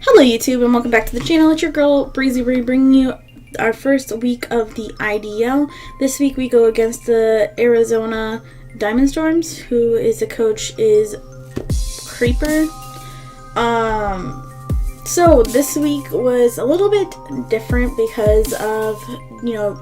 Hello YouTube and welcome back to the channel. It's your girl Breezy bringing you our first week of the IDL. This week we go against the Arizona DiamondStorms, who is the coach is Creeper. So this week was a little bit different because of,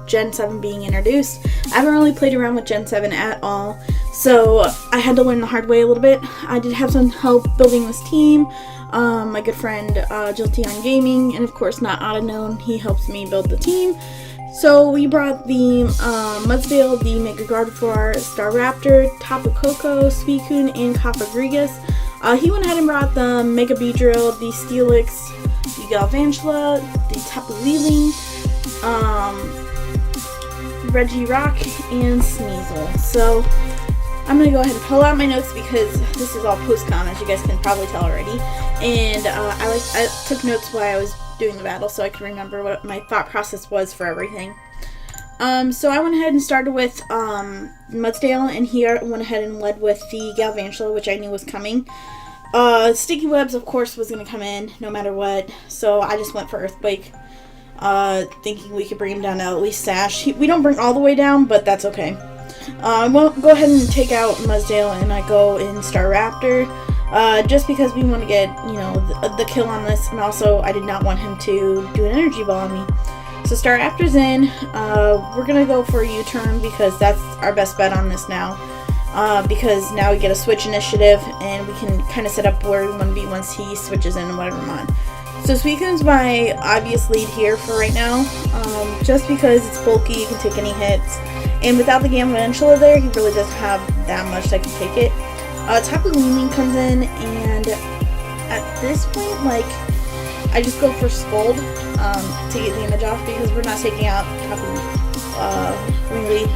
Gen 7 being introduced. I haven't really played around with Gen 7 at all, so I had to learn the hard way a little bit. I did have some help building this team. My good friend Jiltion Gaming, and of course not Autoknown, he helps me build the team. So we brought the Mudsdale, the Mega Gardevoir, Staraptor, Tapu Koko, Suicune, and Cofagrigus. He went ahead and brought the Mega Beedrill, the Steelix, the Galvantula, the Tapu Lele, Regirock, and Sneasel. So I'm going to go ahead and pull out my notes because this is all post-con, as you guys can probably tell already. And I took notes while I was doing the battle so I could remember what my thought process was for everything. So I went ahead and started with Mudsdale, and he went ahead and led with the Galvantula, which I knew was coming. Sticky Webs, of course, was going to come in no matter what, so I just went for Earthquake, thinking we could bring him down to at least Sash. We don't bring all the way down, but that's okay. We'll go ahead and take out Mudsdale, and I go in Staraptor, just because we want to get, the kill on this, and also I did not want him to do an Energy Ball on me. So Staraptor's in. We're going to go for a U-turn because that's our best bet on this now, because now we get a switch initiative, and we can kind of set up where we want to be once he switches in and whatever I'm on. So Suicune's my obvious lead here for right now, just because it's bulky, you can take any hits. And without the Galvantula there, he really doesn't have that much that can take it. Tapu Lele comes in, and at this point, I just go for Scold to get damage off because we're not taking out Tapu Lele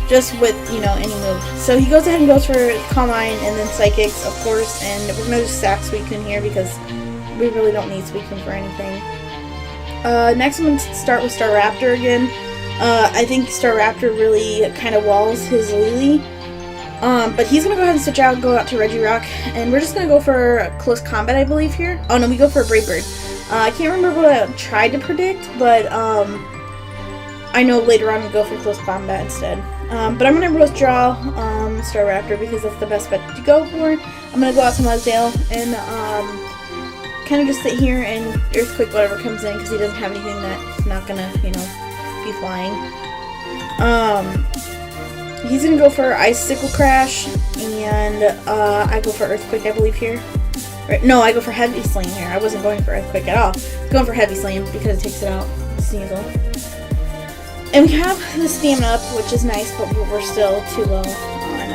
just with, any move. So he goes ahead and goes for Calm Mind and then Psychics, of course, and we're going to just sack Suicune here because we really don't need Suicune for anything. Next I'm going to start with Staraptor again. I think Staraptor really kind of walls his Lele. But he's going to go ahead and switch out, go out to Regirock, and we're just going to go for Close Combat, I believe, here. Oh, no, we go for a Brave Bird. I can't remember what I tried to predict, but I know later on we go for Close Combat instead. But I'm going to withdraw Staraptor because that's the best bet to go for. I'm going to go out to Mudsdale and kind of just sit here and Earthquake whatever comes in because he doesn't have anything that's not going to, be flying. He's going to go for Icicle Crash, and I go for Earthquake, I believe, here. No, I go for Heavy Slam here. I wasn't going for Earthquake at all. I was going for Heavy Slam because it takes it out. Sneasel. And we have the stamina up, which is nice, but we're still too low on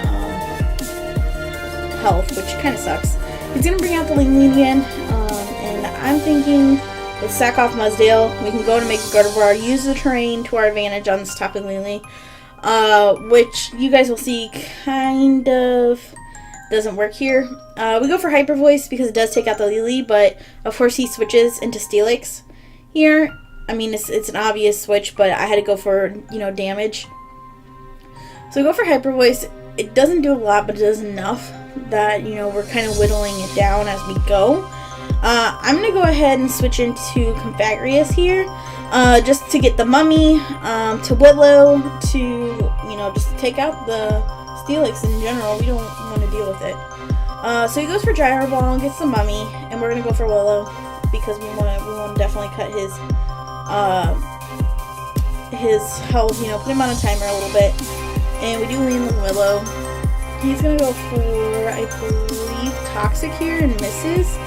health, which kind of sucks. He's going to bring out the Lele again, and I'm thinking let's sack off Mudsdale. We can go to Mega Gardevoir, use the terrain to our advantage on this Tapu Lele, which you guys will see kind of doesn't work here. We go for Hyper Voice because it does take out the Lele, but of course he switches into Steelix here. I mean, it's an obvious switch, but I had to go for, damage. So we go for Hyper Voice. It doesn't do a lot, but it does enough that, we're kind of whittling it down as we go. I'm going to go ahead and switch into Confagrius here, just to get the Mummy, to Willow, to, just take out the Steelix in general. We don't want to deal with it. So he goes for Gyro Ball and gets the Mummy, and we're going to go for Willow because we want to definitely cut his health, put him on a timer a little bit. And we do land the Willow. He's going to go for, I believe, Toxic here and misses.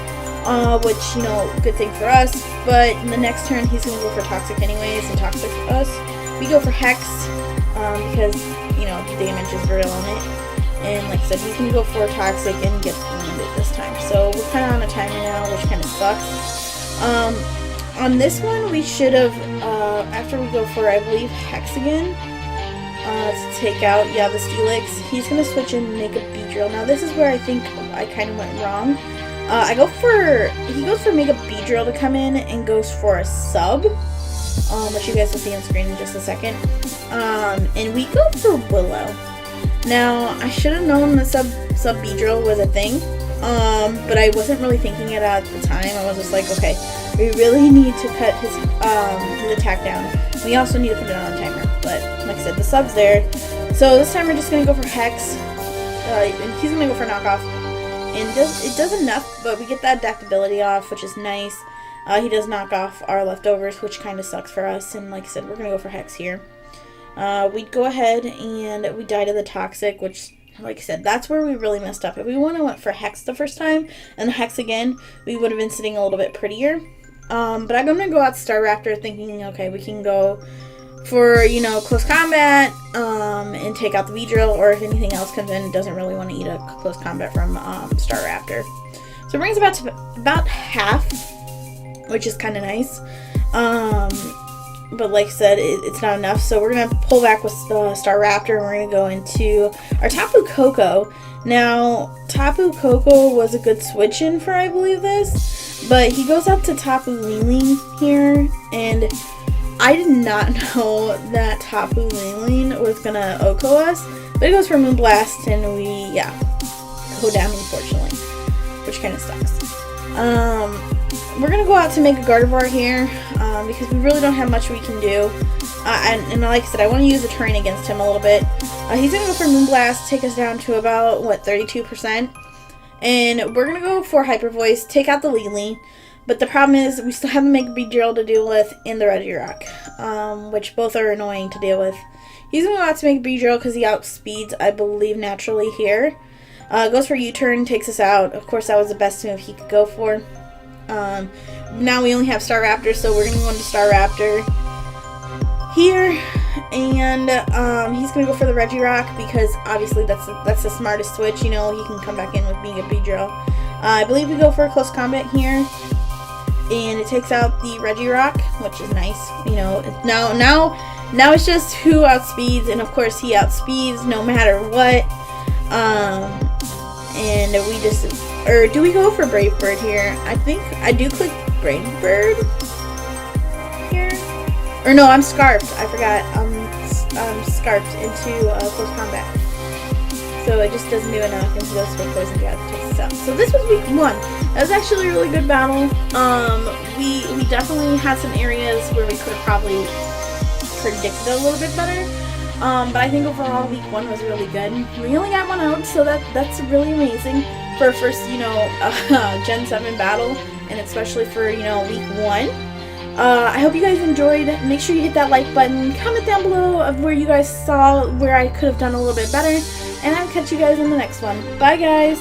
Which, good thing for us, but in the next turn he's going to go for Toxic anyways, and Toxic for us. We go for Hex, because, the damage is real on it, and like I said, he's going to go for Toxic and get landed this time. So we're kind of on a timer now, which kind of sucks. On this one, we should have, after we go for, I believe, Hex again, to take out, the Steelix, he's going to switch in and make a Beedrill. Now this is where I think I kind of went wrong. He goes for Mega Beedrill to come in and goes for a sub, which you guys will see on screen in just a second. And we go for Willow. Now, I should have known the sub Beedrill was a thing, but I wasn't really thinking it at the time. I was just like, okay, we really need to cut his attack down. We also need to put it on a timer, but like I said, the sub's there. So this time we're just going to go for Hex, and he's going to go for Knockoff, and it does enough, but we get that adaptability off, which is nice. He does knock off our leftovers, which kind of sucks for us, and like I said, we're going to go for Hex here. We'd go ahead and we die to the Toxic, which, like I said, that's where we really messed up. If we went for Hex the first time and Hex again, we would have been sitting a little bit prettier. But I'm going to go out Star Raptor thinking, okay, we can go for, you know, close combat and take out the V-Drill, or if anything else comes in, doesn't really want to eat a close combat from Star Raptor. So it brings about half, which is kind of nice. But like I said, it's not enough, so we're going to pull back with Star Raptor, and we're going to go into our Tapu Koko. Now, Tapu Koko was a good switch-in for, I believe, this, but he goes up to Tapu Lele here, and I did not know that Tapu Lele was going to OHKO us, but it goes for Moonblast, and we, yeah, go down, unfortunately, which kind of sucks. We're going to go out to make a Gardevoir here, because we really don't have much we can do. And like I said, I want to use the terrain against him a little bit. He's going to go for Moonblast, take us down to about, what, 32%. And we're going to go for Hyper Voice, take out the Lele. But the problem is, we still have a Mega Beedrill to deal with in the Regirock, which both are annoying to deal with. He's going to go out to make Beedrill because he outspeeds, I believe, naturally here. Goes for U-turn, takes us out. Of course, that was the best move he could go for. Now we only have Star Raptor, so we're going to go into Star Raptor here, and he's going to go for the Regirock because obviously that's the smartest switch. You know, he can come back in with being a Beedrill. I believe we go for a close combat here, and it takes out the Regirock, which is nice. You know, now it's just who outspeeds, and of course he outspeeds no matter what. And we just, or do we go for Brave Bird here? I think I do click Brave Bird here. Or no, I'm Scarfed. I forgot. I'm Scarfed into close combat. So it just doesn't do enough, and he goes for Poison Jab to take us out. So this was week 1. That was actually a really good battle. We definitely had some areas where we could have probably predicted a little bit better. But I think overall week 1 was really good. We only got 1 out, so that's really amazing for a first, you know, Gen 7 battle, and especially for, you know, week 1. I hope you guys enjoyed. Make sure you hit that like button. Comment down below of where you guys saw where I could have done a little bit better, and I'll catch you guys in the next one. Bye, guys!